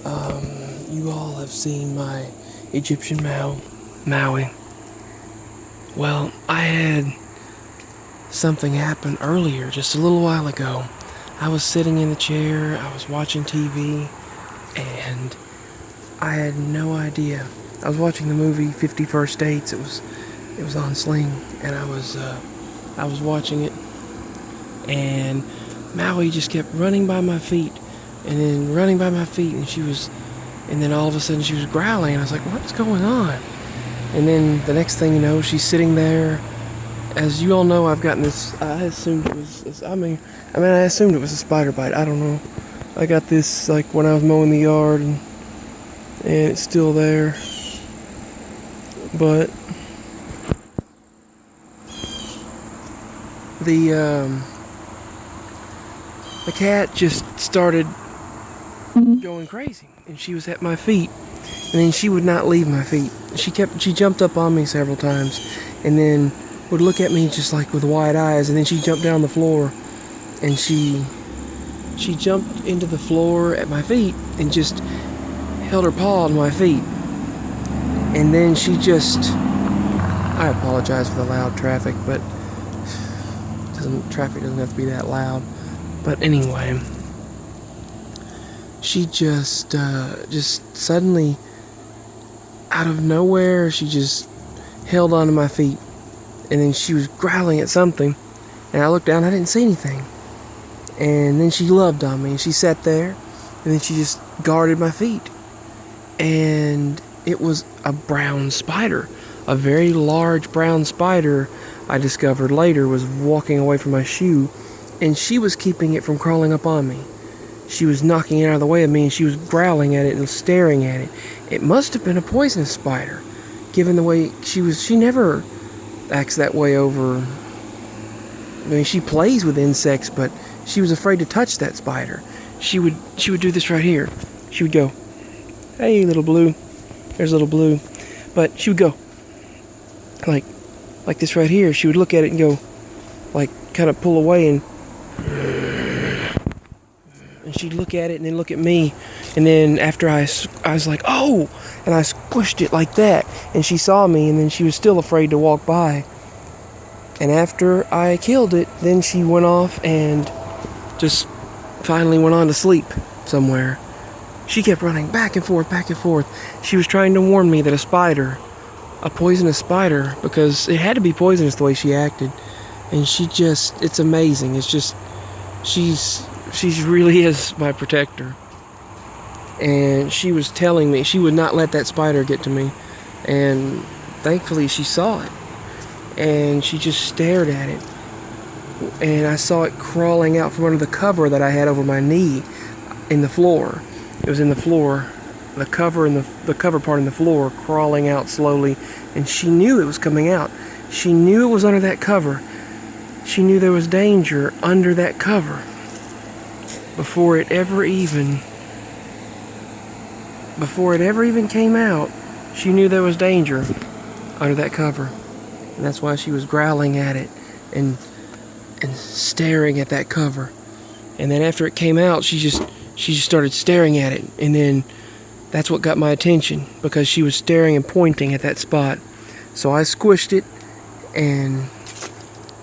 You all have seen my Egyptian Maui. Well, I had something happen earlier, just a little while ago. I was sitting in the chair, I was watching TV, and I had no idea. I was watching the movie 50 First Dates. It was on Sling, and I was watching it, and Maui just kept running by my feet, and then running by my feet, and then all of a sudden she was growling, and I was like, what's going on? And then the next thing you know, she's sitting there. As you all know, I've gotten this, I assumed it was, I assumed it was a spider bite. I don't know. I got this, like, when I was mowing the yard, and it's still there. But the cat just started going crazy, and she was at my feet, and then she would not leave my feet. She jumped up on me several times, and then would look at me just like with wide eyes, and then she jumped down the floor, and she jumped into the floor at my feet and just held her paw on my feet, and then I apologize for the loud traffic, but traffic doesn't have to be that loud. But anyway, she just suddenly, out of nowhere, she just held onto my feet, and then she was growling at something, and I looked down, I didn't see anything, and then she loved on me, and she sat there, and then she just guarded my feet, and it was a brown spider, a very large brown spider. I discovered later was walking away from my shoe, and she was keeping it from crawling up on me. She was knocking it out of the way of me, and she was growling at it and staring at it. It must have been a poisonous spider, given the way she never acts that way over. I mean, she plays with insects, but she was afraid to touch that spider. She would do this right here. She would go, "Hey, little blue." There's little blue. But she would go like this right here. She would look at it and go, like, kind of pull away, and she'd look at it and then look at me, and then after I was like, "Oh," and I squished it like that, and she saw me, and then she was still afraid to walk by. And after I killed it, then she went off and just finally went on to sleep somewhere. She kept running back and forth, back and forth. She was trying to warn me that a poisonous spider, because it had to be poisonous the way she acted. And it's amazing. It's just, she really is my protector. And she was telling me she would not let that spider get to me. And thankfully she saw it. And she just stared at it. And I saw it crawling out from under the cover that I had over my knee in the floor. It was in the floor, the cover and the cover part in the floor, crawling out slowly. And she knew it was coming out. She knew it was under that cover. She knew there was danger under that cover. Before it ever even came out, she knew there was danger under that cover. And that's why she was growling at it and staring at that cover. And then after it came out, she just started staring at it. And then that's what got my attention, because she was staring and pointing at that spot. So I squished it, and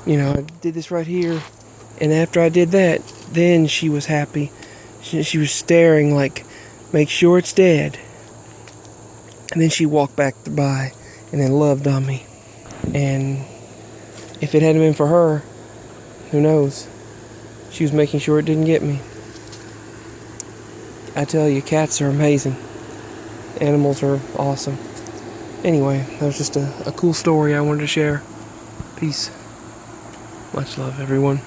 I did this right here. And after I did that, then she was happy. She was staring like, make sure it's dead. And then she walked back by and then loved on me. And if it hadn't been for her, who knows? She was making sure it didn't get me. I tell you, cats are amazing. Animals are awesome. Anyway, that was just a cool story I wanted to share. Peace. Much love, everyone.